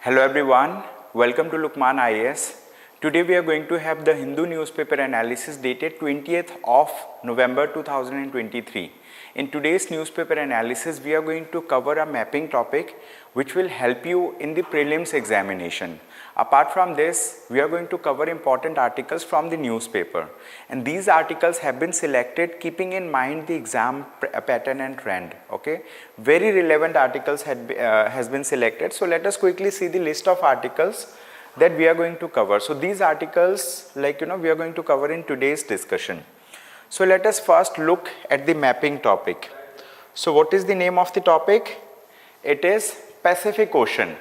Hello everyone, welcome to Lukmaan IAS. Today we are going to have the Hindu newspaper analysis dated 20th of November 2023. In today's newspaper analysis, we are going to cover a mapping topic which will help you in the prelims examination. Apart from this, we are going to cover important articles from the newspaper, and these articles have been selected keeping in mind the exam pattern and trend. Okay, very relevant articles has been selected. So let us quickly see the list of articles that we are going to cover. So these articles, we are going to cover in today's discussion. So let us first look at the mapping topic. So what is the name of the topic? It is Pacific Ocean.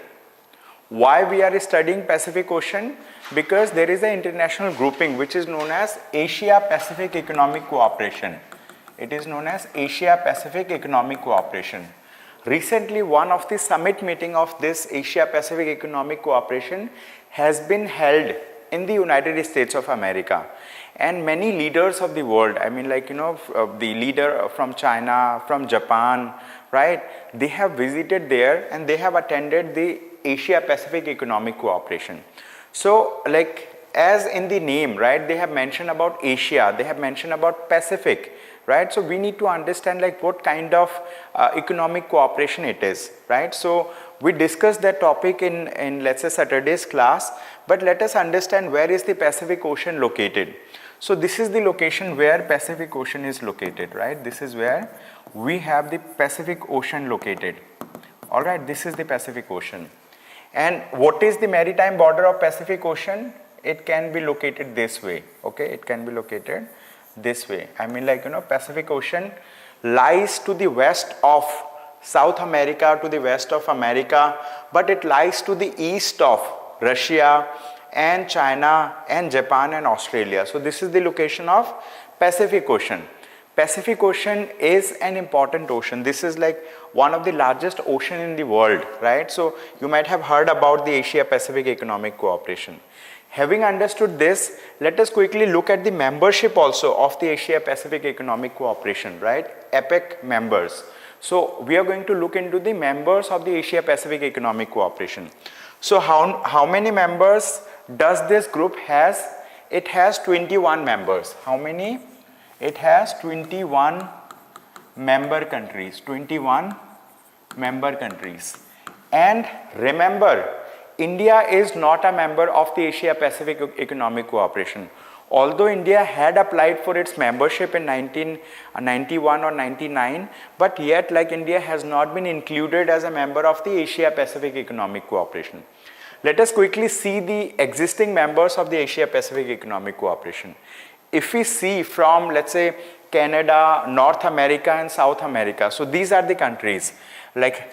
Why we are studying Pacific Ocean? Because there is an international grouping which is known as Asia Pacific Economic Cooperation. It is known as Asia Pacific Economic Cooperation. Recently, one of the summit meeting of this Asia Pacific Economic Cooperation has been held in the United States of America, and many leaders of the world, the leader from China, from Japan, right, they have visited there and they have attended the Asia Pacific Economic Cooperation. So as in the name, right, they have mentioned about Asia, they have mentioned about Pacific, right? So we need to understand what kind of economic cooperation it is, right? So we discussed that topic in let's say Saturday's class, but let us understand where is the Pacific Ocean located. So this is the location where Pacific Ocean is located, right? This is where we have the Pacific Ocean located. All right, this is the Pacific Ocean. And what is the maritime border of Pacific Ocean? It can be located this way, okay? It can be located this way. Pacific Ocean lies to the west of South America, to the west of America, but it lies to the east of Russia and China and Japan and Australia. So this is the location of Pacific Ocean. Pacific Ocean is an important ocean. This is one of the largest ocean in the world, right? So you might have heard about the Asia Pacific Economic Cooperation. Having understood this, let us quickly look at the membership also of the Asia Pacific Economic Cooperation, right? APEC members. So we are going to look into the members of the Asia Pacific Economic Cooperation. So how many members does this group has? It has 21 members. How many? It has 21 member countries. 21 member countries. And remember, India is not a member of the Asia Pacific Economic Cooperation. Although India had applied for its membership in 1991 or 99, but yet India has not been included as a member of the Asia Pacific Economic Cooperation. Let us quickly see the existing members of the Asia Pacific Economic Cooperation. If we see from, let's say, Canada, North America and South America, so these are the countries.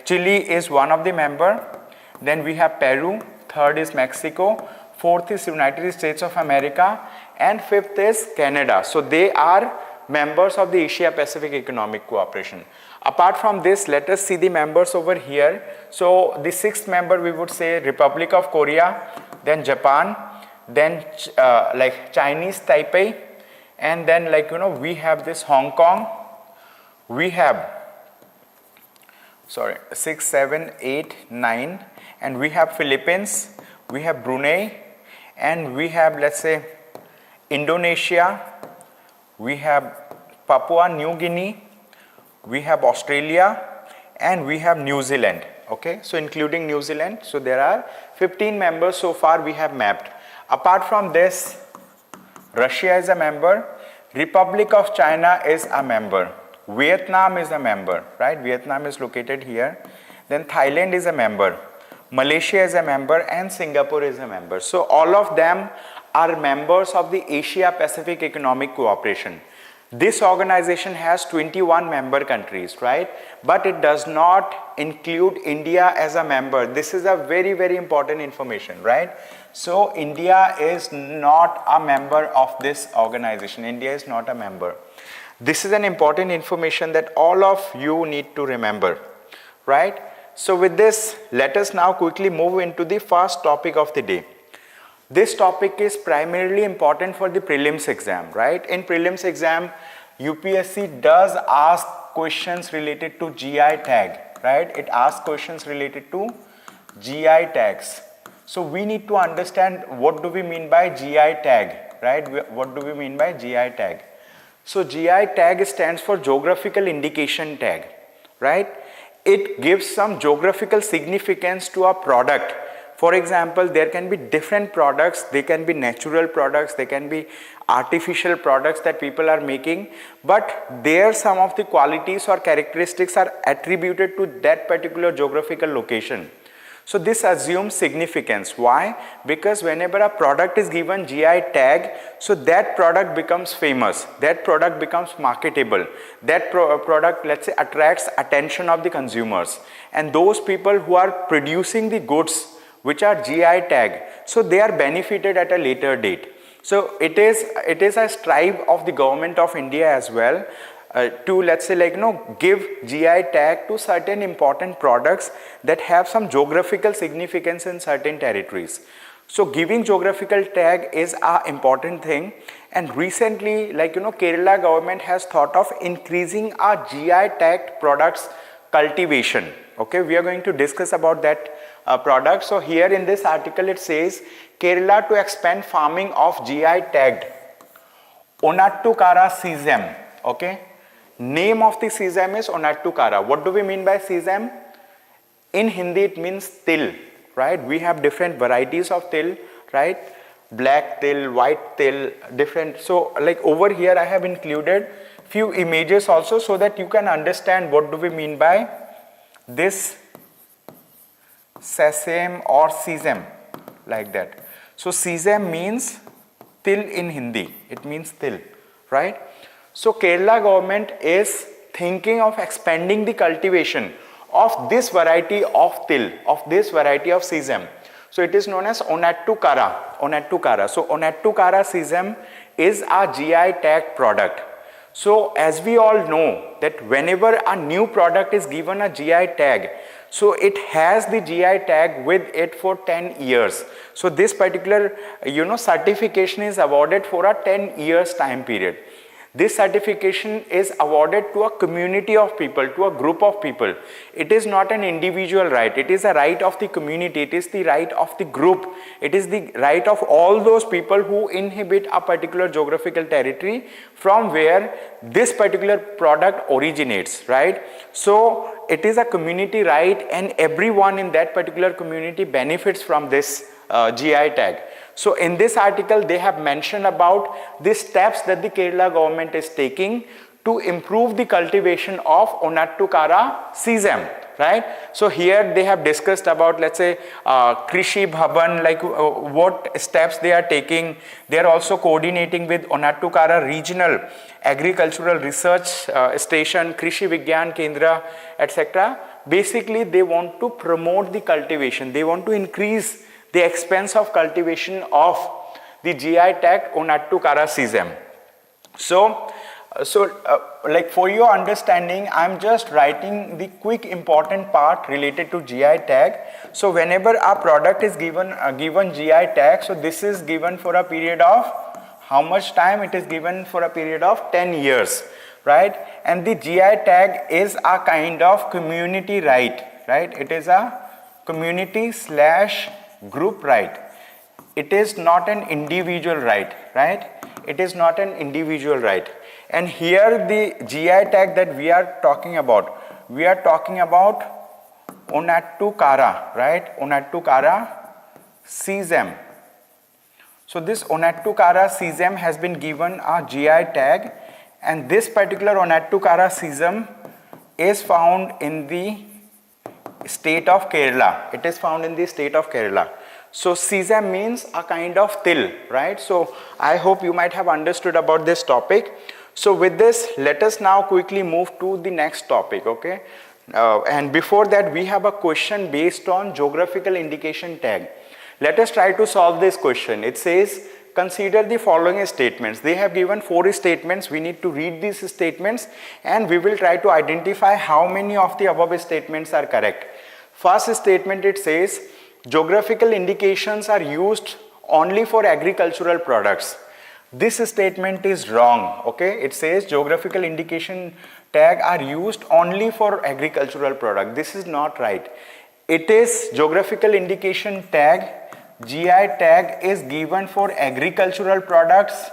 Chile is one of the member, then we have Peru, third is Mexico, fourth is United States of America, and fifth is Canada. So they are members of the Asia Pacific Economic Cooperation. Apart from this, let us see the members over here. So the sixth member we would say Republic of Korea, then Japan, then Chinese Taipei, and then we have this Hong Kong, we have 6, 7, 8, 9, and we have Philippines, we have Brunei, and we have, let's say, Indonesia, we have Papua New Guinea, we have Australia, and we have New Zealand. Okay, so including New Zealand, so there are 15 members so far we have mapped. Apart from this, Russia is a member, Republic of China is a member, Vietnam is a member, right? Vietnam is located here. Then Thailand is a member, Malaysia is a member, and Singapore is a member. So all of them are members of the Asia Pacific Economic Cooperation. This organization has 21 member countries, right? But it does not include India as a member. This is a very, very important information, right? So India is not a member of this organization. India is not a member. This is an important information that all of you need to remember, right? So with this, let us now quickly move into the first topic of the day. This topic is primarily important for the prelims exam, right? In prelims exam, UPSC does ask questions related to GI tag, right? It asks questions related to GI tags. So we need to understand what do we mean by GI tag, right? What do we mean by GI tag? So GI tag stands for geographical indication tag, right? It gives some geographical significance to a product. For example, there can be different products, they can be natural products, they can be artificial products that people are making, but there some of the qualities or characteristics are attributed to that particular geographical location. So this assumes significance. Why? Because whenever a product is given GI tag, so that product becomes famous, that product becomes marketable, that product, let's say, attracts attention of the consumers, and those people who are producing the goods which are GI tag, so they are benefited at a later date. So it is a strive of the government of India as well to, let's say, like, give GI tag to certain important products that have some geographical significance in certain territories. So giving geographical tag is an important thing, and recently, like, Kerala government has thought of increasing our GI tagged products cultivation. Okay, we are going to discuss about that product. So here in this article it says Kerala to expand farming of GI tagged Onattukara sesame. Okay, name of the sesame is Onattukara. What do we mean by sesame? In Hindi it means til, right? We have different varieties of til, right? Black til, white til, different. So like over here I have included few images also so that you can understand what do we mean by this sesame or sesame, like that. So sesame means til in Hindi, it means til, right? So Kerala government is thinking of expanding the cultivation of this variety of til, of this variety of sesame. So it is known as Onattukara. So Onattukara sesame is a GI tag product. So as we all know that whenever a new product is given a GI tag, so it has the GI tag with it for 10 years. So this particular, certification is awarded for a 10 years time period. This certification is awarded to a community of people, to a group of people. It is not an individual right. It is a right of the community. It is the right of the group. It is the right of all those people who inhabit a particular geographical territory from where this particular product originates, right? So it is a community right, and everyone in that particular community benefits from this GI tag. So in this article they have mentioned about the steps that the Kerala government is taking to improve the cultivation of Onattukara sesame, right? So here they have discussed about, let's say, Krishi Bhavan, like what steps they are taking. They are also coordinating with Onattukara Regional Agricultural Research Station, Krishi Vigyan Kendra, etc. Basically they want to promote the cultivation. They want to increase the expense of cultivation of the GI tag Onattukara sesame. So like for your understanding, I'm just writing the quick important part related to GI tag. So whenever a product is given GI tag, so this is given for a period of how much time? It is given for a period of 10 years, right? And the GI tag is a kind of community right, right? It is a community / group right. It is not an individual right, right? It is not an individual right. And here the GI tag that we are talking about Onattukara, right? Onattukara sesame. So this Onattukara sesame has been given a GI tag, and this particular Onattukara sesame is found in the state of Kerala. It is found in the state of Kerala. So sesame means a kind of til, right? So I hope you might have understood about this topic. So with this, let us now quickly move to the next topic, okay? And before that, we have a question based on geographical indication tag. Let us try to solve this question. It says, consider the following statements. They have given 4 statements. We need to read these statements and we will try to identify how many of the above statements are correct. First statement, it says, geographical indications are used only for agricultural products. This statement is wrong, okay? It says geographical indication tag are used only for agricultural product. This is not right. it is geographical indication tag, GI tag is given for agricultural products,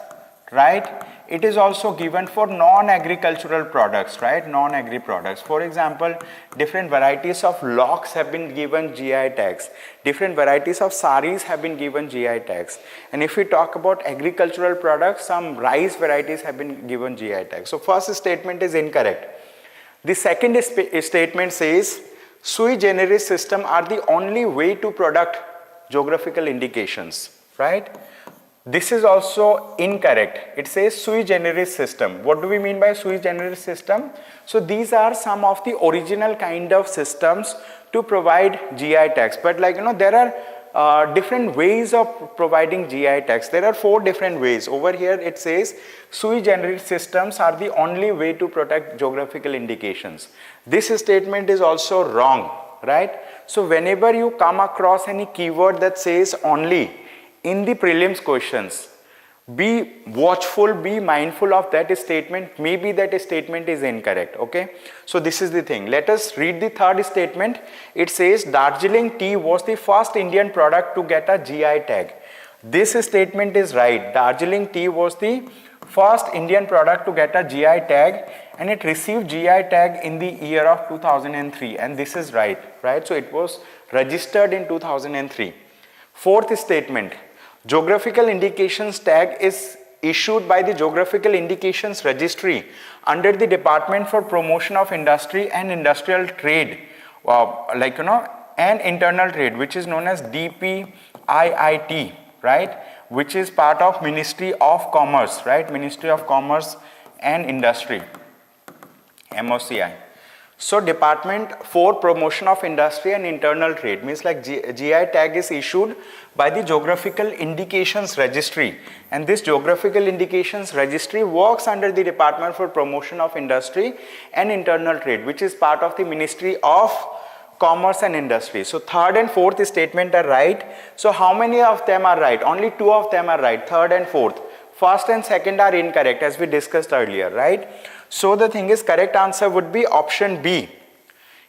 right? It is also given for non-agricultural products, right? Non-agri products. For example, different varieties of locks have been given GI tags. Different varieties of saris have been given GI tags. And if we talk about agricultural products, some rice varieties have been given GI tags. So first statement is incorrect. The second statement says, sui generis system are the only way to product geographical indications, right? This is also incorrect. It says sui generis system. What do we mean by sui generis system? So these are some of the original kind of systems to provide GI tags. But like, there are different ways of providing GI tags. There are 4 different ways. Over here it says sui generis systems are the only way to protect geographical indications. This statement is also wrong, right? So whenever you come across any keyword that says only in the prelims questions, be watchful, be mindful of that statement. Maybe that statement is incorrect, okay? So this is the thing. Let us read the third statement. It says Darjeeling tea was the first Indian product to get a GI tag. This statement is right. Darjeeling tea was the first Indian product to get a GI tag, and it received GI tag in the year of 2003, and this is right, right? So it was registered in 2003. Fourth statement, geographical indications tag is issued by the Geographical Indications Registry under the Department for Promotion of Industry and Industrial Trade, and Internal Trade, which is known as DPIIT, right? Which is part of Ministry of Commerce, right? Ministry of Commerce and Industry, MOCI. So Department for Promotion of Industry and Internal Trade means like GI tag is issued by the Geographical Indications Registry, and this Geographical Indications Registry works under the Department for Promotion of Industry and Internal Trade, which is part of the Ministry of Commerce and Industry. So third and fourth statement are right. So how many of them are right? Only 2 of them are right, third and fourth. First and second are incorrect, as we discussed earlier, right? So the thing is, correct answer would be option B.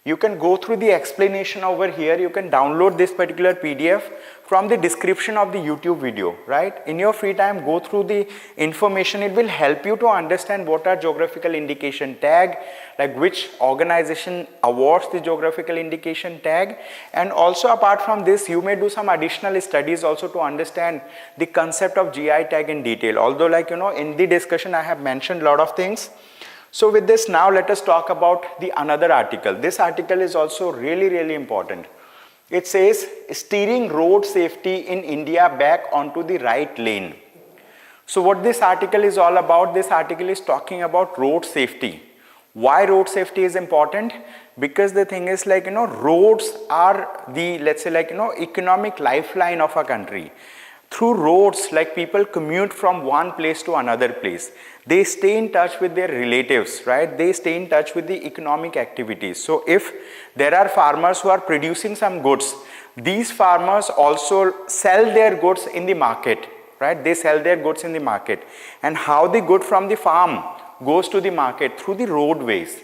You can go through the explanation over here. You can download this particular PDF from the description of the YouTube video, right? In your free time, go through the information. It will help you to understand what are geographical indication tag, like which organization awards the geographical indication tag. And also apart from this, you may do some additional studies also to understand the concept of GI tag in detail. Although in the discussion, I have mentioned a lot of things. So with this, now let us talk about the another article. This article is also really important. It says steering road safety in India back onto the right lane. So what this article is all about, this article is talking about road safety. Why road safety is important? Because the thing is roads are the, let's say economic lifeline of a country. Through roads, people commute from one place to another place. They stay in touch with their relatives, right? They stay in touch with the economic activities. So if there are farmers who are producing some goods, these farmers also sell their goods in the market, right? They sell their goods in the market. And how the good from the farm goes to the market? Through the roadways.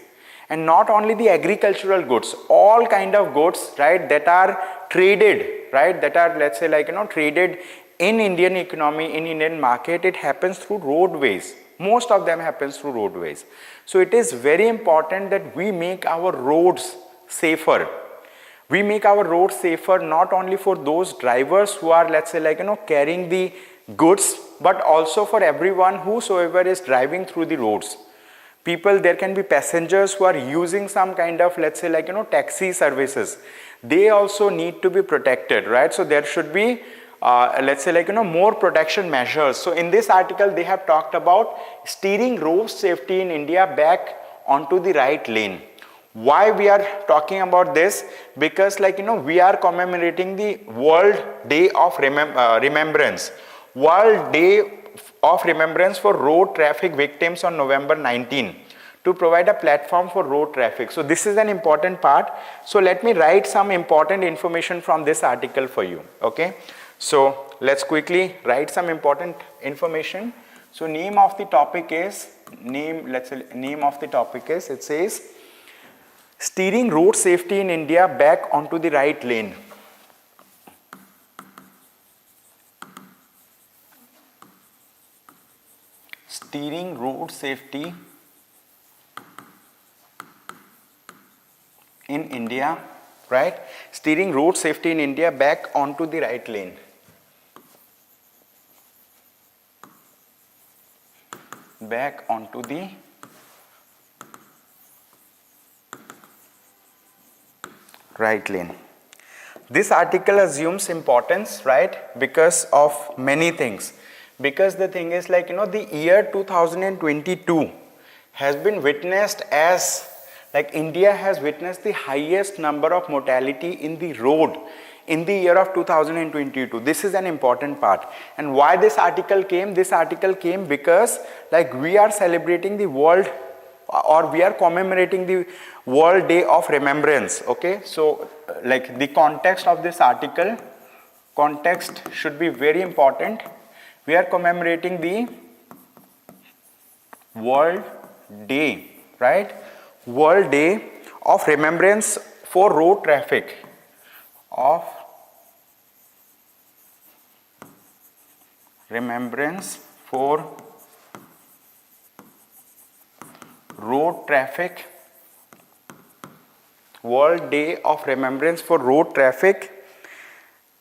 And not only the agricultural goods, all kind of goods, right, that are traded, right, that are, let's say traded in Indian economy, in Indian market, it happens through roadways. Most of them happens through roadways. So it is very important that we make our roads safer. We make our roads safer not only for those drivers who are, let's say carrying the goods, but also for everyone whosoever is driving through the roads. People, there can be passengers who are using some kind of, let's say taxi services. They also need to be protected, right? So there should be let's say more protection measures. So in this article they have talked about steering road safety in India back onto the right lane. Why we are talking about this? Because we are commemorating the World Day of Remembrance. World Day of Remembrance for road traffic victims on November 19 to provide a platform for road traffic. So this is an important part. So let me write some important information from this article for you, okay? So let's quickly write some important information. So name of the topic is, it says Steering road safety in India back onto the right lane. Steering road safety in India, right? Steering road safety in India back onto the right lane. Back onto the right lane. This article assumes importance, right? Because of many things. Because the thing is, like, the year 2022 has been witnessed as, like, India has witnessed the highest number of mortality in the road in the year of 2022. This is an important part. And why this article came? This article came because, like, we are celebrating the world, or we are commemorating the World Day of Remembrance. Okay, so like the context of this article, context should be very important. We are commemorating the World Day, right? World Day of Remembrance for road traffic, of remembrance for road traffic, World Day of Remembrance for road traffic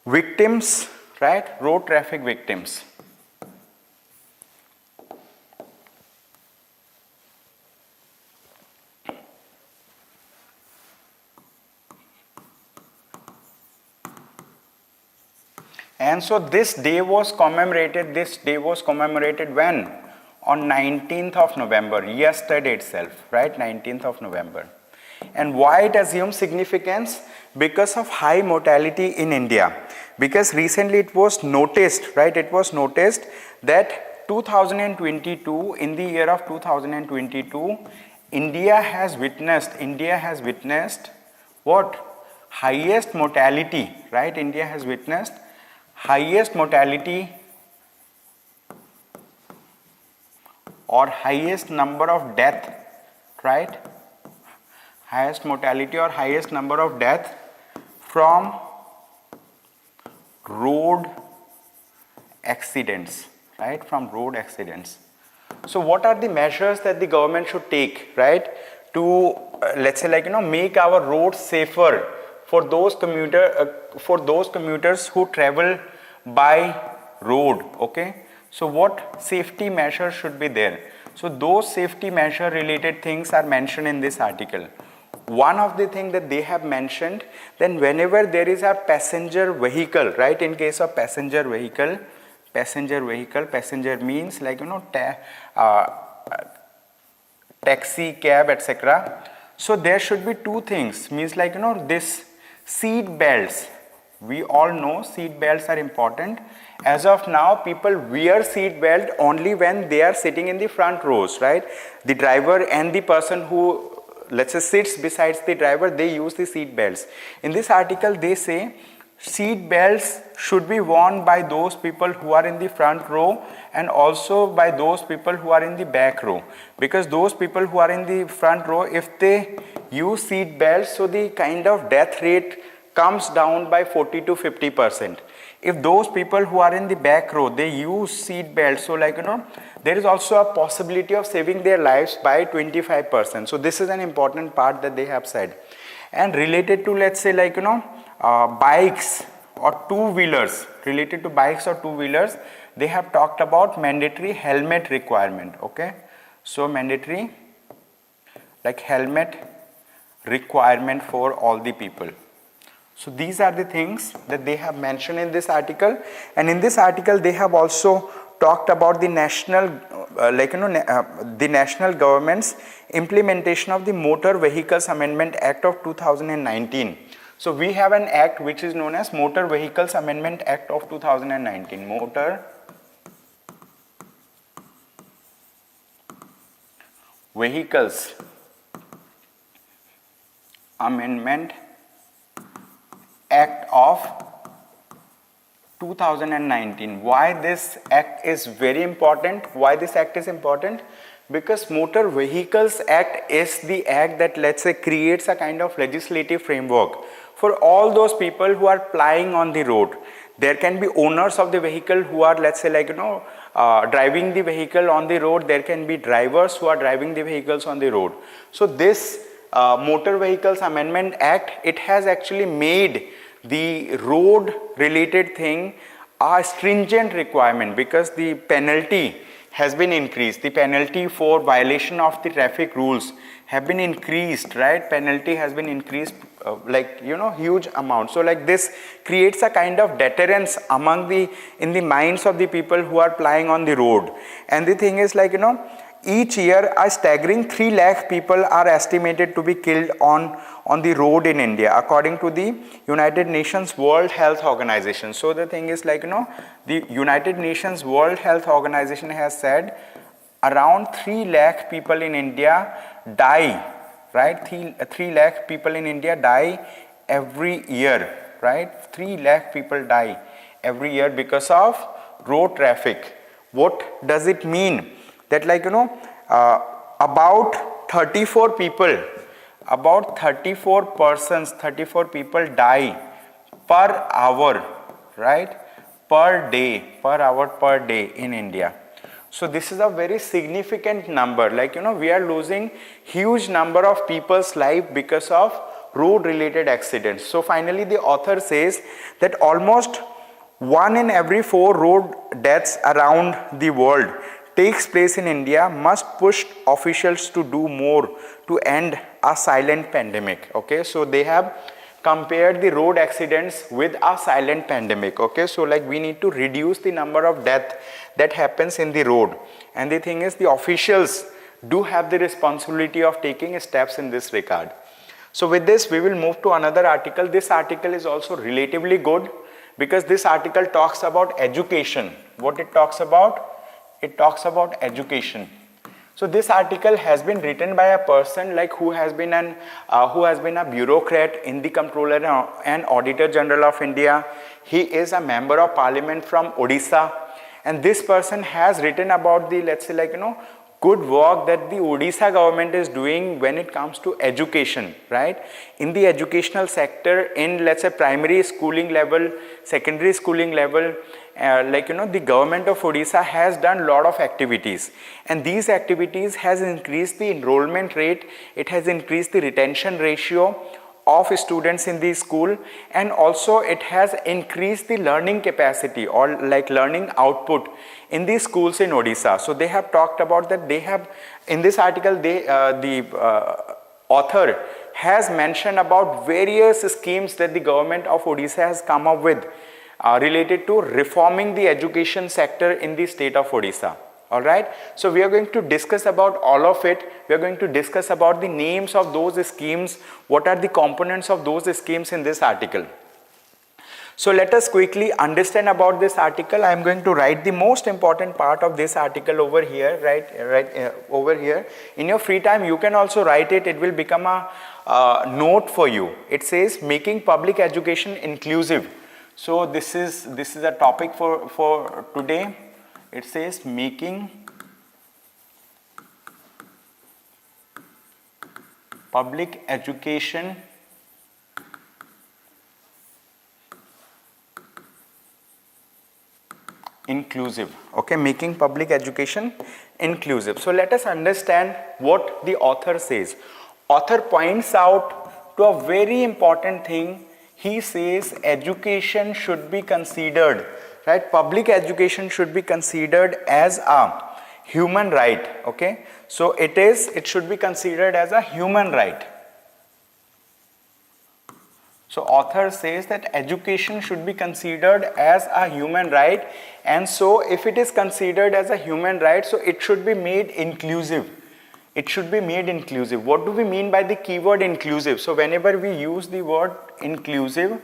victims, right? Road traffic victims. And so this day was commemorated when? On 19th of November, yesterday itself, right? 19th of November. And why it assumes significance? Because of high mortality in India. Because recently it was noticed, right? It was noticed that 2022, in the year of 2022, India has witnessed what? Highest mortality, right? India has witnessed highest mortality or highest number of death, right? Highest mortality or highest number of death from road accidents, right? From road accidents. So what are the measures that the government should take, right? To let's say, like, make our roads safer for those commuters who travel by road. Okay, so what safety measures should be there? So those safety measure related things are mentioned in this article. One of the things that they have mentioned, then whenever there is a passenger vehicle, right? In case of passenger vehicle means, like, taxi, cab, etc. So there should be two things, means, like, this seat belts. We all know seat belts are important. As of now, people wear seat belt only when they are sitting in the front rows, right? The driver and the person who, let's say, sits besides the driver, they use the seat belts. In this article, they say seat belts should be worn by those people who are in the front row and also by those people who are in the back row. Because those people who are in the front row, if they use seat belts, so the kind of death rate comes down by 40 to 50%. If those people who are in the back row, they use seat belts, so, like, there is also a possibility of saving their lives by 25%. So this is an important part that they have said. And related to, let's say, like, bikes or two-wheelers, they have talked about mandatory helmet requirement. Okay, so mandatory, like, helmet requirement for all the people. So these are the things that they have mentioned in this article. And in this article, they have also talked about the national, the national government's implementation of the Motor Vehicles Amendment Act of 2019. So we have an act which is known as Motor Vehicles Amendment Act of 2019. Motor Vehicles Amendment Act of 2019. Why this act is very important? Why this act is important? Because Motor Vehicles Act is the act that, let's say, creates a kind of legislative framework for all those people who are plying on the road. There can be owners of the vehicle who are, let's say, like, driving the vehicle on the road. There can be drivers who are driving the vehicles on the road. So this Motor Vehicles Amendment Act, it has actually made the road related thing a stringent requirement, because the penalty has been increased. The penalty for violation of the traffic rules have been increased, right? Penalty has been increased huge amount. So like this creates a kind of deterrence in the minds of the people who are plying on the road. And the thing is, like, each year a staggering 3 lakh people are estimated to be killed on the road in India, according to the United Nations World Health Organization. So the thing is, like, the United Nations World Health Organization has said around 3 lakh people in India die, right? 3 lakh people in India die every year, right? 3 lakh people die every year because of road traffic. What does it mean? That, like, about 34 people, about 34 people die per hour, right? Per day, per hour, per day in India. So this is a very significant number. Like, we are losing huge number of people's life because of road related accidents. So finally the author says that almost 1 in every 4 road deaths around the world takes place in India must push officials to do more to end a silent pandemic. Okay, so they have compared the road accidents with a silent pandemic. Okay, so like we need to reduce the number of death that happens in the road, and the thing is the officials do have the responsibility of taking steps in this regard. So with this we will move to another article. This article is also relatively good because this article talks about education. What it talks about? It talks about education. So this article has been written by a person like who has been a bureaucrat in the Comptroller and Auditor General of India. He is a member of Parliament from Odisha, and this person has written about the, let's say, like, good work that the Odisha government is doing when it comes to education, right? In the educational sector, in, let's say, primary schooling level, secondary schooling level, the government of Odisha has done a lot of activities, and these activities has increased the enrollment rate, it has increased the retention ratio of students in the school, and also it has increased the learning capacity or like learning output in the schools in Odisha. So they have talked about that. They have, in this article, the author has mentioned about various schemes that the government of Odisha has come up with related to reforming the education sector in the state of Odisha. Alright, so we are going to discuss about all of it. We are going to discuss about the names of those schemes, what are the components of those schemes in this article. So let us quickly understand about this article. I am going to write the most important part of this article over here, right over here. In your free time you can also write it. It will become a note for you. It says making public education inclusive. So this is a topic for today. It says making public education inclusive. Okay, making public education inclusive. So let us understand what the author says. Author points out to a very important thing. He says education should be considered, right? Public education should be considered as a human right. Okay, so it should be considered as a human right. So author says that education should be considered as a human right, and so if it is considered as a human right, so it should be made inclusive. It should be made inclusive. What do we mean by the keyword inclusive? So whenever we use the word inclusive,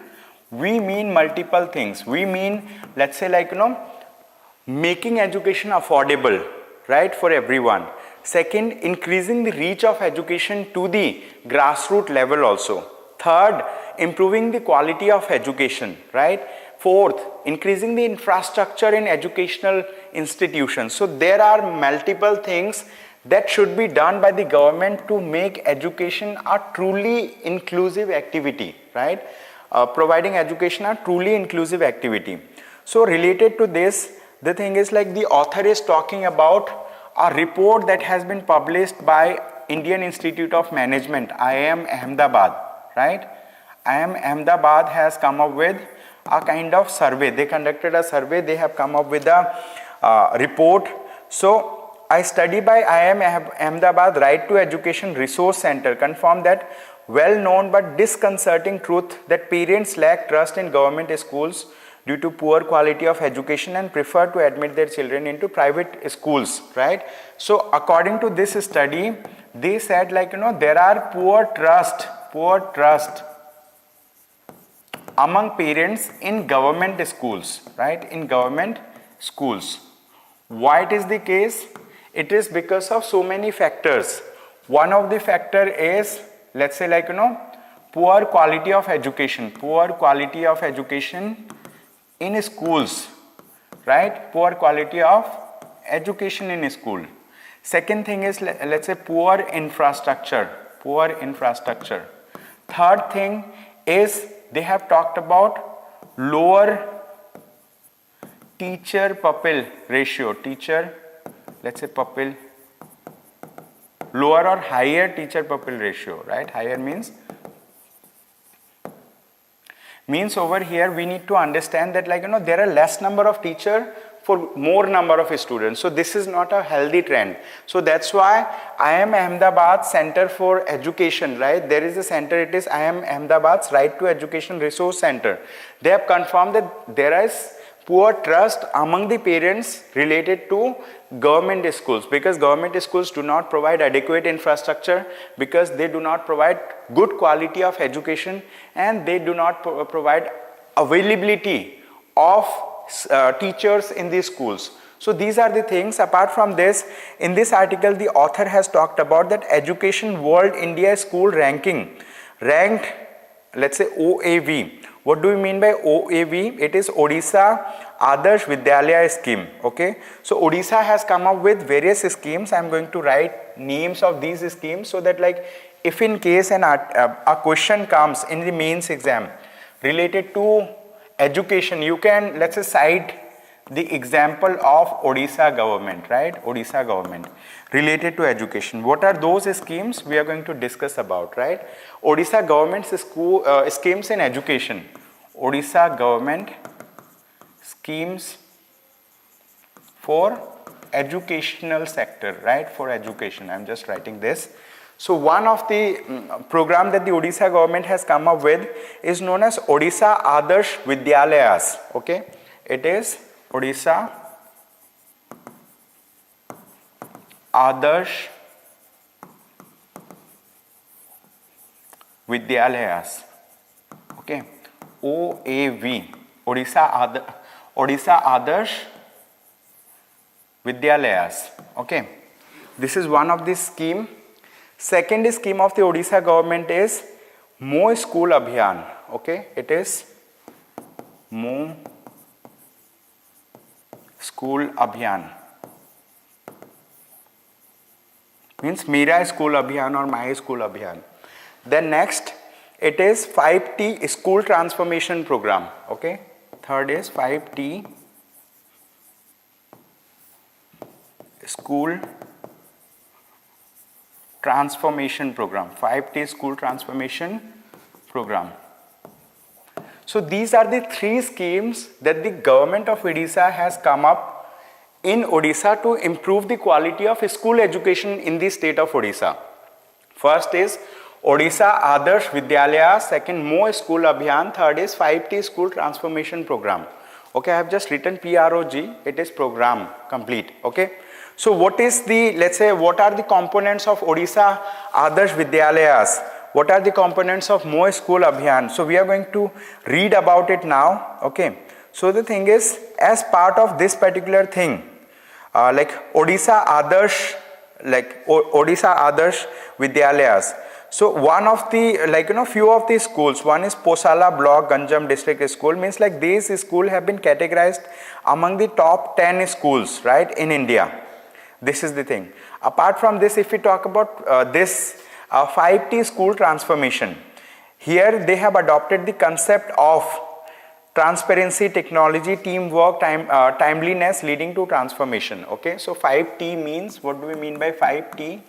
we mean multiple things. We mean, let's say, like, making education affordable, right, for everyone. Second, increasing the reach of education to the grassroots level also. Third, improving the quality of education, right? Fourth, increasing the infrastructure in educational institutions. So there are multiple things that should be done by the government to make education a truly inclusive activity, right? Providing education a truly inclusive activity. So related to this, the thing is like the author is talking about a report that has been published by Indian Institute of Management, IIM Ahmedabad, right? IIM Ahmedabad has come up with a kind of survey. They conducted a survey, they have come up with a report. So a study by IIM Ahmedabad Right to Education Resource Center confirmed that well-known but disconcerting truth that parents lack trust in government schools due to poor quality of education and prefer to admit their children into private schools, right? So according to this study, they said like, there are poor trust among parents in government schools, right? In government schools. Why it is the case? It is because of so many factors. One of the factor is, let's say like, poor quality of education in schools, right? Poor quality of education in school. Second thing is, let's say poor infrastructure. Third thing is they have talked about lower teacher pupil ratio, lower or higher teacher pupil ratio, right? Higher means over here we need to understand that like, there are less number of teacher for more number of students. So this is not a healthy trend. So that's why IIM Ahmedabad Center for Education, right? There is a center, it is IIM Ahmedabad's Right to Education Resource Center. They have confirmed that there is poor trust among the parents related to government schools, because government schools do not provide adequate infrastructure, because they do not provide good quality of education, and they do not provide availability of teachers in these schools. So these are the things. Apart from this, in this article the author has talked about that Education World India School Ranking ranked, let's say OAV. What do we mean by OAV? It is Odisha Adarsh Vidyalaya scheme. Okay, so Odisha has come up with various schemes. I am going to write names of these schemes so that like if in case a question comes in the mains exam related to education, you can, let's say, cite the example of Odisha government, right? Odisha government related to education. What are those schemes we are going to discuss about, right? Odisha government's schemes in education. Odisha government schemes for educational sector, right? For education. I'm just writing this. So one of the program that the Odisha government has come up with is known as Odisha Adarsh Vidyalayas. Okay, it is Odisha Adarsh Vidyalayas. Okay, OAV, Odisha Adarsh Vidyalayas. Okay, this is one of the scheme. Second scheme of the Odisha government is Mo School Abhiyan. Okay, it is Mo School Abhiyan. Means Mera School Abhiyan or My School Abhiyan. Then next, it is 5T School Transformation Program. Okay, third is 5T School Transformation Program. 5T School Transformation Program. So these are the three schemes that the government of Odisha has come up in Odisha to improve the quality of school education in the state of Odisha. First is Odisha Adarsh Vidyalaya, second Mo School Abhiyan, third is 5T School Transformation Program. Okay, I have just written PROG, it is program complete. Okay. So what is the, let's say, what are the components of Odisha Adarsh Vidyalayas? What are the components of Mo School Abhiyan? So we are going to read about it now. Okay. So the thing is, as part of this particular thing, like Odisha Adarsh Vidyalayas. So one of the, like, few of these schools, one is Posala Block Ganjam District School, means like these schools have been categorized among the top 10 schools, right, in India. This is the thing. Apart from this, if we talk about this 5T school transformation, here they have adopted the concept of transparency, technology, teamwork, timeliness leading to transformation. Okay, so 5T means, what do we mean by 5T?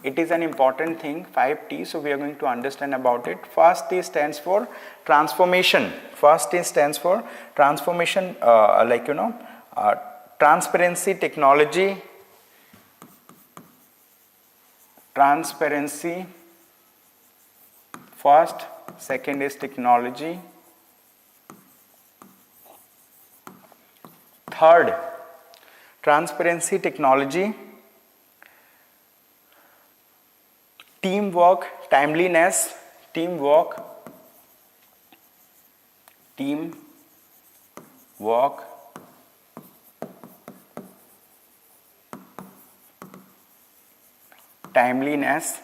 It is an important thing, 5T, so we are going to understand about it. First T stands for transformation. First T stands for transformation, transparency, technology, transparency first, second is technology, third transparency, technology, teamwork, timeliness, teamwork, timeliness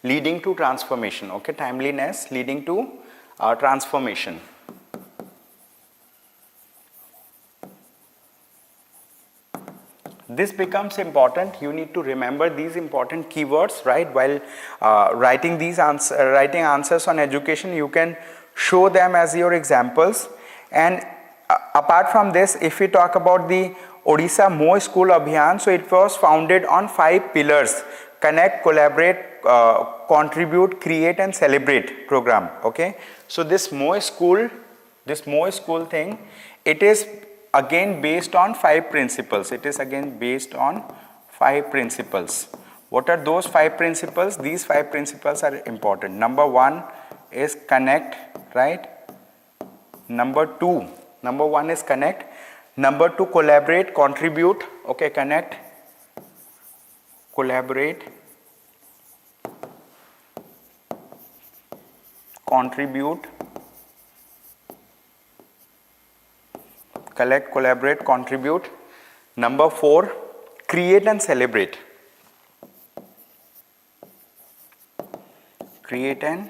leading to transformation. Okay, timeliness leading to transformation. This becomes important. You need to remember these important keywords, right? While writing answers on education, you can show them as your examples. And apart from this, if we talk about the Odisha Mo School Abhiyan, so it was founded on 5 pillars: connect, collaborate, contribute, create and celebrate program. Okay, so this Mo School thing, it is again based on 5 principles. It is again based on 5 principles. What are those 5 principles? These 5 principles are important. Number 1 is connect, right? Number 1 is connect. Number 2, collaborate, contribute. Okay, connect, collaborate, contribute, collect, collaborate, contribute. Number 4, create and celebrate. Create and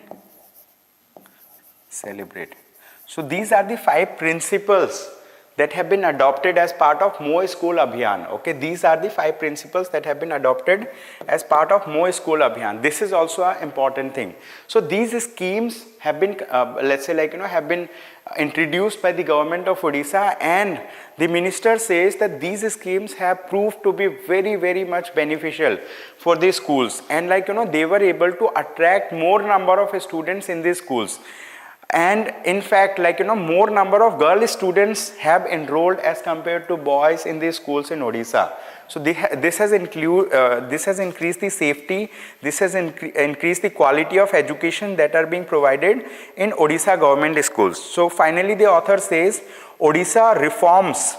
celebrate. So these are the 5 principles that have been adopted as part of Mo School Abhiyan. Okay, these are the 5 principles that have been adopted as part of Mo School Abhiyan. This is also an important thing. So these schemes have been, have been introduced by the government of Odisha, and the minister says that these schemes have proved to be very, very much beneficial for the schools, and they were able to attract more number of students in these schools. And in fact, more number of girl students have enrolled as compared to boys in these schools in Odisha. So this has increased the safety, this has increased the quality of education that are being provided in Odisha government schools. So finally the author says, Odisha reforms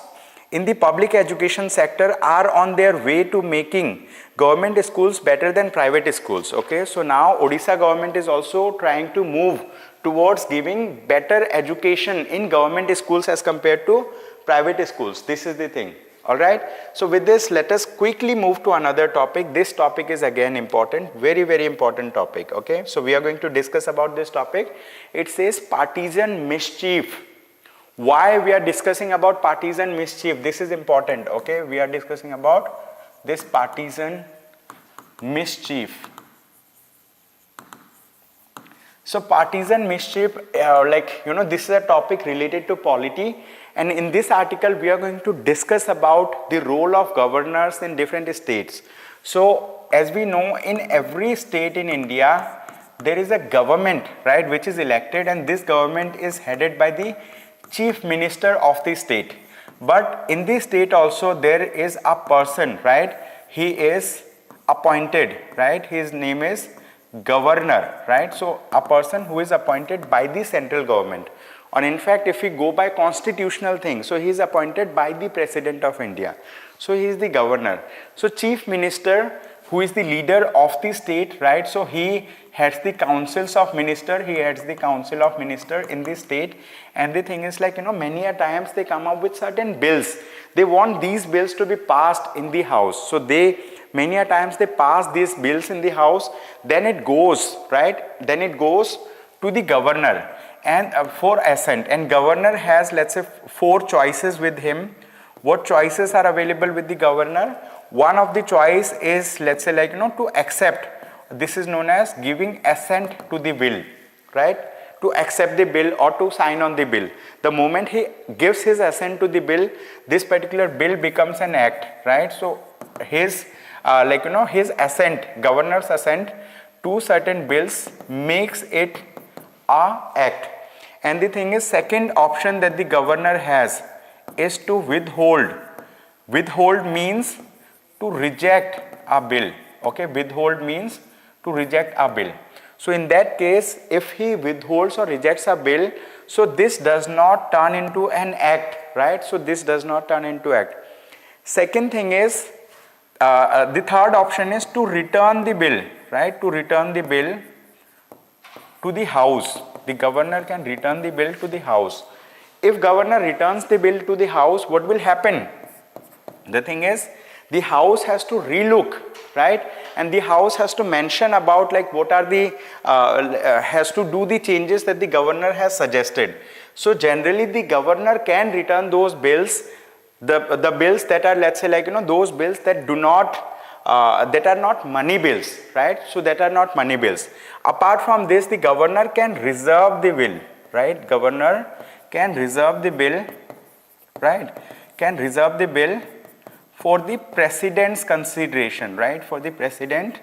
in the public education sector are on their way to making government schools better than private schools. Okay, so now Odisha government is also trying to move towards giving better education in government schools as compared to private schools. This is the thing. Alright, so with this, let us quickly move to another topic. This topic is again important, very, very important topic. Okay, so we are going to discuss about this topic. It says partisan mischief. Why we are discussing about partisan mischief? This is important. Okay, we are discussing about this partisan mischief. So partisan mischief, this is a topic related to polity, and in this article we are going to discuss about the role of governors in different states. So as we know, in every state in India there is a government, right, which is elected, and this government is headed by the chief minister of the state. But in this state also there is a person, right, he is appointed, right, his name is governor, right? So a person who is appointed by the central government, or in fact if we go by constitutional thing, so he is appointed by the president of India, so he is the governor. So chief minister, who is the leader of the state, right, so he heads the councils of minister, he heads the council of minister in the state. And the thing is, many a times they come up with certain bills, they want these bills to be passed in the house, so many a times they pass these bills in the house, then it goes, right, then it goes to the governor and for assent, and governor has, let's say, 4 choices with him. What choices are available with the governor? one of the choice is, let's say, like, to accept. This is known as giving assent to the bill, right? To accept the bill or to sign on the bill. The moment he gives his assent to the bill, this particular bill becomes an act, right? So his his assent, governor's assent to certain bills makes it a act. And the thing is, second option that the governor has is to withhold. Withhold means to reject a bill. Okay, withhold means to reject a bill. So in that case, if he withholds or rejects a bill, so this does not turn into an act, right? So this does not turn into act. Second thing is, the third option is to return the bill, right? To return the bill to the house. The governor can return the bill to the house. If governor returns the bill to the house, what will happen? The thing is, the house has to relook, right? And the house has to mention about like what are the, has to do the changes that the governor has suggested. So generally the governor can return those bills, the bills that are, let's say, like, those bills that do not, that are not money bills, right? So that are not money bills. Apart from this, the governor can reserve the bill, right? Governor can reserve the bill, right? Can reserve the bill for the president's consideration, right? For the president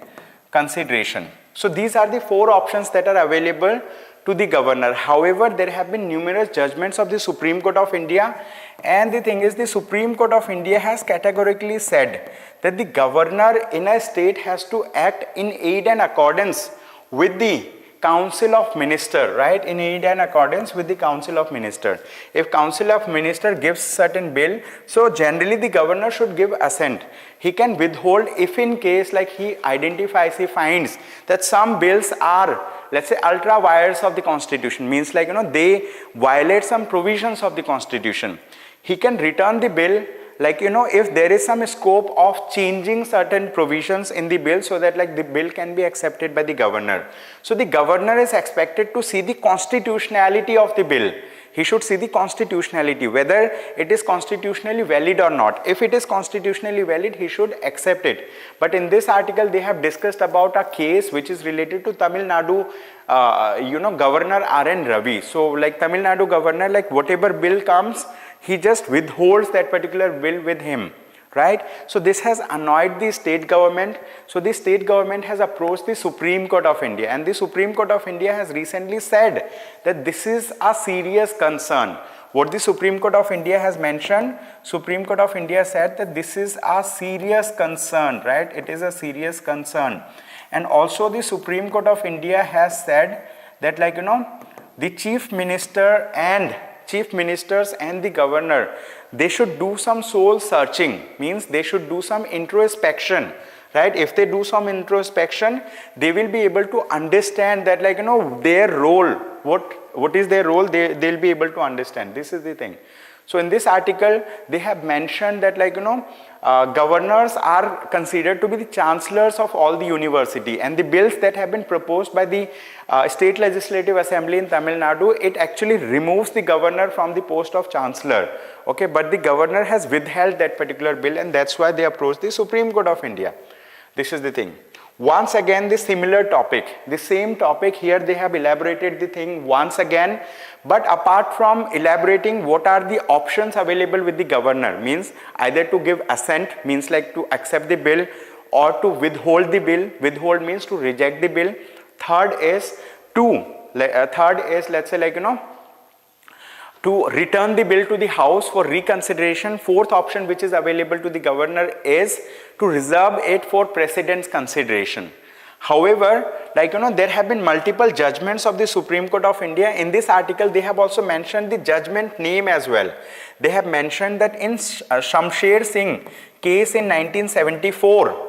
consideration. So these are the four options that are available to the governor. However, there have been numerous judgments of the Supreme Court of India, and the thing is, the Supreme Court of India has categorically said that the governor in a state has to act in aid and accordance with the Council of Minister, right? In aid and accordance with the Council of Minister. If Council of Minister gives certain bill, so generally the governor should give assent. He can withhold if in case like he identifies, he finds that some bills are, let's say, ultra vires of the constitution, means like, they violate some provisions of the constitution. He can return the bill, like, if there is some scope of changing certain provisions in the bill so that like the bill can be accepted by the governor. So the governor is expected to see the constitutionality of the bill. He should see the constitutionality, whether it is constitutionally valid or not. If it is constitutionally valid, he should accept it. But in this article, they have discussed about a case which is related to Tamil Nadu, Governor R.N. Ravi. So like Tamil Nadu governor, like whatever bill comes, he just withholds that particular bill with him, right? So this has annoyed the state government. So the state government has approached the Supreme Court of India, and the Supreme Court of India has recently said that this is a serious concern. What the Supreme Court of India has mentioned, Supreme Court of India said that this is a serious concern, right? It is a serious concern. And also the Supreme Court of India has said that, like, the chief ministers and the governor, they should do some soul searching, means they should do some introspection, right? If they do some introspection, they will be able to understand that, like, their role, what is their role, they'll be able to understand. This is the thing. So in this article, they have mentioned that, like, governors are considered to be the chancellors of all the university, and the bills that have been proposed by the State Legislative Assembly in Tamil Nadu, it actually removes the governor from the post of chancellor. Okay, but the governor has withheld that particular bill, and that's why they approached the Supreme Court of India. This is the thing. Once again, the similar topic, the same topic here, they have elaborated the thing once again. But apart from elaborating what are the options available with the governor, means either to give assent, means like to accept the bill, or to withhold the bill. Withhold means to reject the bill. Third is, let's say, like, to return the bill to the house for reconsideration. Fourth option which is available to the governor is to reserve it for president's consideration. However, like, there have been multiple judgments of the Supreme Court of India. In this article, they have also mentioned the judgment name as well. They have mentioned that in Shamsher Singh case in 1974,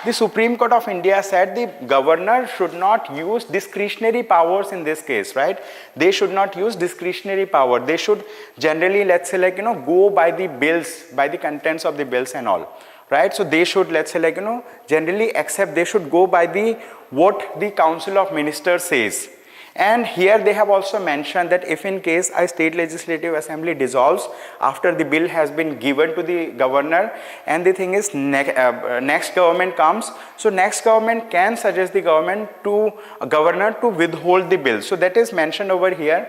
the Supreme Court of India said the governor should not use discretionary powers in this case, right? They should not use discretionary power. They should generally, let's say, like, go by the bills, by the contents of the bills and all, right? So they should, let's say, like, generally accept, they should go by the what the Council of Ministers says. And here they have also mentioned that if in case a state legislative assembly dissolves after the bill has been given to the governor, and the thing is next government comes, so next government can suggest the governor to withhold the bill. So that is mentioned over here.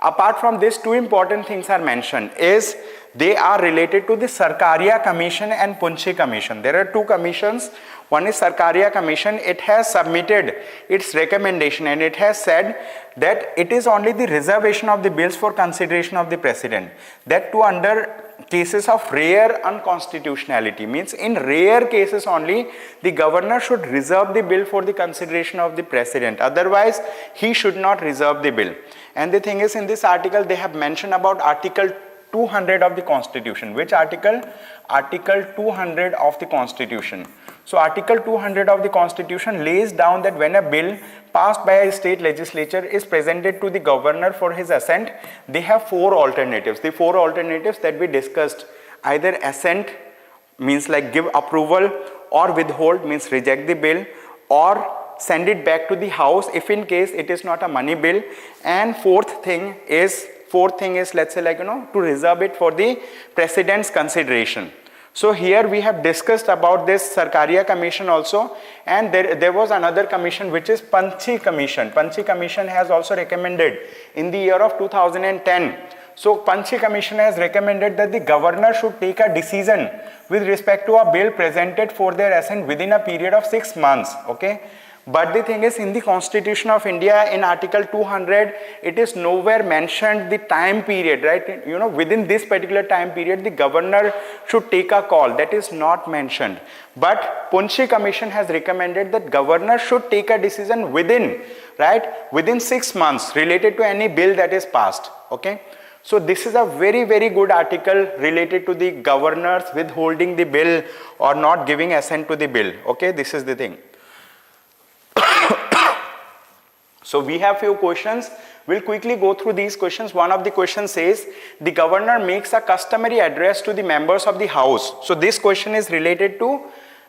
Apart from this, two important things are mentioned, is they are related to the Sarkaria Commission and Punchi Commission. There are two commissions. One is Sarkaria Commission. It has submitted its recommendation and it has said that it is only the reservation of the bills for consideration of the President. That too under cases of rare unconstitutionality, means in rare cases only the governor should reserve the bill for the consideration of the President. Otherwise, he should not reserve the bill. And the thing is, in this article they have mentioned about Article 200 of the Constitution. Which article? Article 200 of the Constitution. So Article 200 of the Constitution lays down that when a bill passed by a state legislature is presented to the governor for his assent, they have four alternatives. The four alternatives that we discussed, either assent means like give approval, or withhold means reject the bill, or send it back to the house if in case it is not a money bill, and fourth thing is let's say to reserve it for the President's consideration. So here we have discussed about this Sarkaria Commission also, and there was another commission which is Panchi Commission. Panchi Commission has also recommended in the year of 2010. So Panchi Commission has recommended that the governor should take a decision with respect to a bill presented for their assent within a period of 6 months. Okay. But the thing is, in the Constitution of India, in Article 200, it is nowhere mentioned the time period, right? Within this particular time period, the governor should take a call. That is not mentioned. But Punchi Commission has recommended that governor should take a decision within 6 months related to any bill that is passed. Okay. So this is a very, very good article related to the governors withholding the bill or not giving assent to the bill. Okay. This is the thing. So we have few questions. We'll quickly go through these questions. One of the questions says, the governor makes a customary address to the members of the house. So this question is related to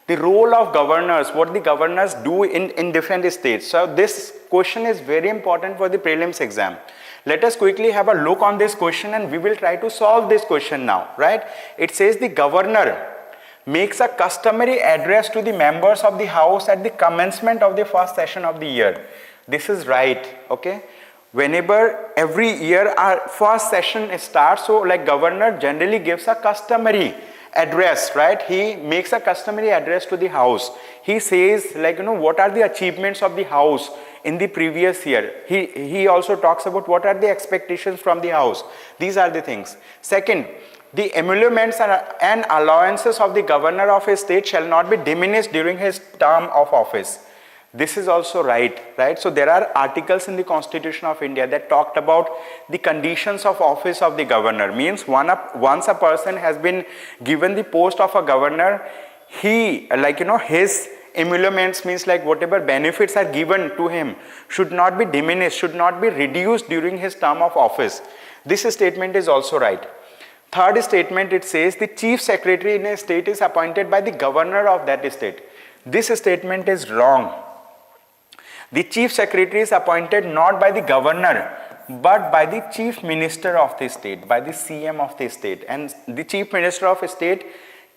the role of governors, what the governors do in different states. So this question is very important for the prelims exam. Let us quickly have a look on this question and we will try to solve this question now, right? It says the governor makes a customary address to the members of the house at the commencement of the first session of the year. This is right, okay? Whenever every year our first session starts, so like governor generally gives a customary address, right? He makes a customary address to the house. He says what are the achievements of the house in the previous year. He also talks about what are the expectations from the house. These are the things. Second, the emoluments and allowances of the governor of a state shall not be diminished during his term of office. This is also right? So there are articles in the Constitution of India that talked about the conditions of office of the governor. Means once a person has been given the post of a governor, he his emoluments, means like whatever benefits are given to him, should not be diminished, should not be reduced during his term of office. This statement is also right. Third statement, it says the chief secretary in a state is appointed by the governor of that state. This statement is wrong. The chief secretary is appointed not by the governor but by the chief minister of the state, by the CM of the state. And the chief minister of a state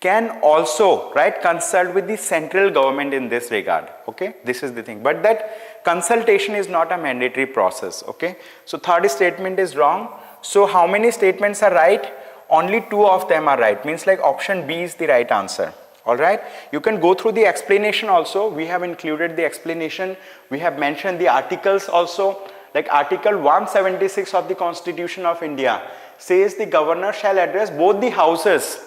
can also consult with the central government in this regard. Okay, this is the thing. But that consultation is not a mandatory process. Okay, so third statement is wrong. So how many statements are right? Only 2 of them are right. Means like option B is the right answer. Alright, you can go through the explanation also. We have included the explanation. We have mentioned the articles also. Like Article 176 of the Constitution of India says the governor shall address both the houses,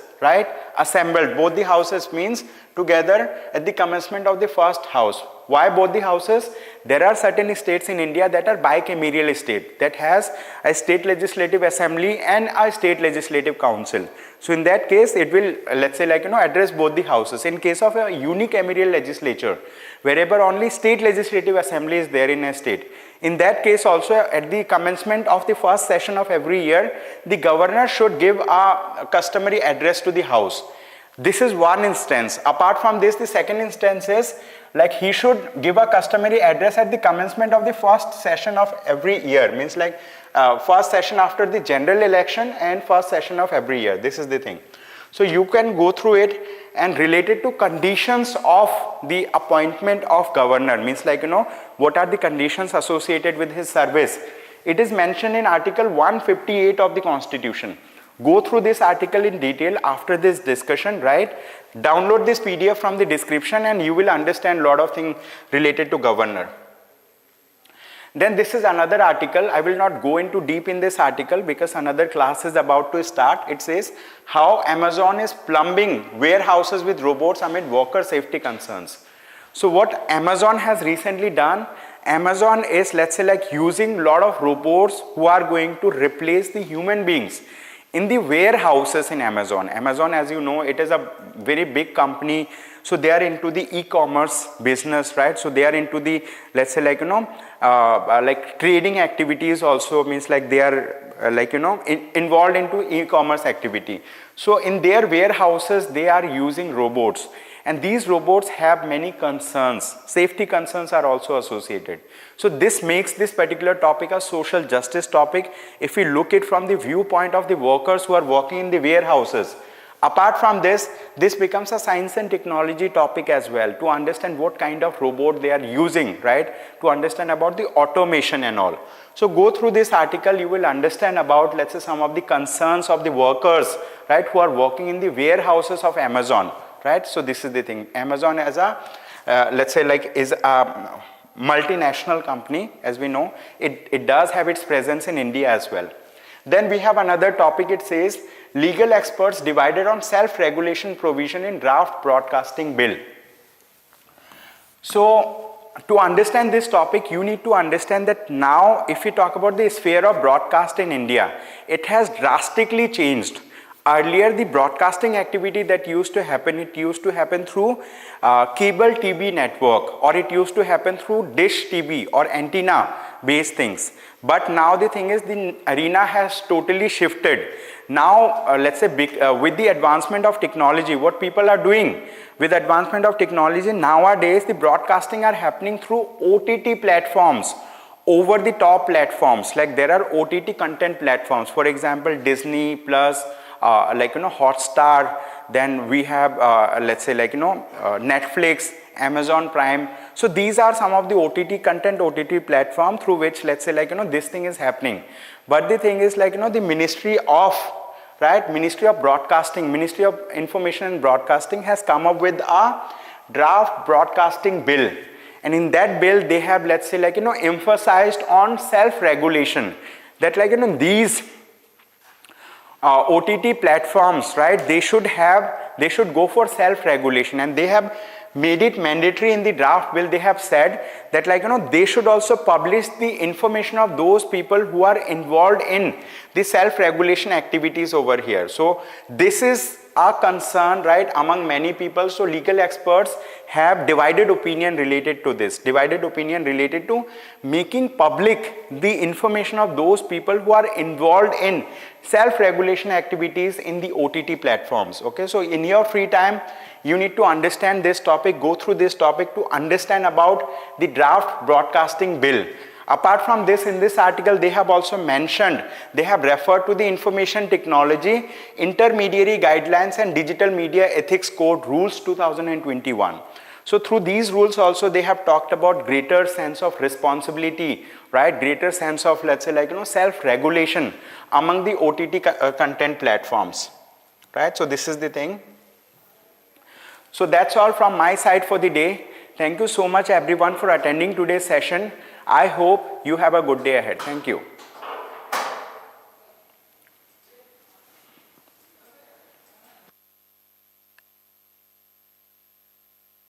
assembled. Both the houses means together at the commencement of the first house. Why both the houses? There are certain states in India that are bicameral state, that has a state legislative assembly and a state legislative council. So in that case, it will address both the houses. In case of a unicameral legislature, wherever only state legislative assembly is there in a state, in that case also at the commencement of the first session of every year, the governor should give a customary address to the house. This is one instance. Apart from this, the second instance is like he should give a customary address at the commencement of the first session of every year, means like first session after the general election and first session of every year. This is the thing. So you can go through it and related to conditions of the appointment of governor, means like, what are the conditions associated with his service. It is mentioned in Article 158 of the Constitution. Go through this article in detail after this discussion, right? Download this PDF from the description and you will understand a lot of things related to governor. Then this is another article. I will not go into deep in this article because another class is about to start. It says how Amazon is plumbing warehouses with robots amid worker safety concerns. So what Amazon has recently done, Amazon is, let's say, like using a lot of robots who are going to replace the human beings in the warehouses in Amazon. Amazon, as you know, it is a very big company. So they are into the e-commerce business, right? So they are into the, let's say, like, like trading activities also, means like they are like, involved into e-commerce activity. So in their warehouses, they are using robots. And these robots have many concerns. Safety concerns are also associated. So this makes this particular topic a social justice topic. If we look it from the viewpoint of the workers who are working in the warehouses, apart from this, this becomes a science and technology topic as well, to understand what kind of robot they are using, right? To understand about the automation and all. So go through this article, you will understand about, let's say, some of the concerns of the workers, right, who are working in the warehouses of Amazon, right? So this is the thing. Amazon as a, let's say, like, is a multinational company, as we know. It does have its presence in India as well. Then we have another topic. It says legal experts divided on self-regulation provision in draft broadcasting bill. So to understand this topic, you need to understand that now if we talk about the sphere of broadcast in India, it has drastically changed. Earlier, the broadcasting activity that used to happen, it used to happen through cable TV network, or it used to happen through dish TV or antenna based things. But now the thing is, the arena has totally shifted. Now, let's say with the advancement of technology, what people are doing with advancement of technology nowadays, the broadcasting are happening through OTT platforms, over the top platforms. Like there are OTT content platforms, for example, Disney Plus, like, Hotstar. Then we have, let's say, like, Netflix, Amazon Prime. So these are some of the OTT content, OTT platform through which, let's say, like, this thing is happening. But the thing is, like, the Ministry of, right, Ministry of Broadcasting, Ministry of Information and Broadcasting has come up with a draft broadcasting bill. And in that bill, they have, let's say, like, emphasized on self-regulation. That, like, these OTT platforms, right, they should go for self-regulation, and they have made it mandatory in the draft bill. They have said that, like, they should also publish the information of those people who are involved in the self-regulation activities over here. So this is a concern, right, among many people. So legal experts have divided opinion related to this, divided opinion related to making public the information of those people who are involved in self-regulation activities in the OTT platforms. Okay, so in your free time, you need to understand this topic, go through this topic to understand about the draft broadcasting bill. Apart from this, in this article, they have also mentioned, they have referred to the Information Technology, Intermediary Guidelines and Digital Media Ethics Code Rules 2021. So through these rules also, they have talked about greater sense of responsibility, right? Greater sense of, let's say, like, self-regulation among the OTT content platforms, right? So this is the thing. So that's all from my side for the day. Thank you so much everyone for attending today's session. I hope you have a good day ahead. Thank you.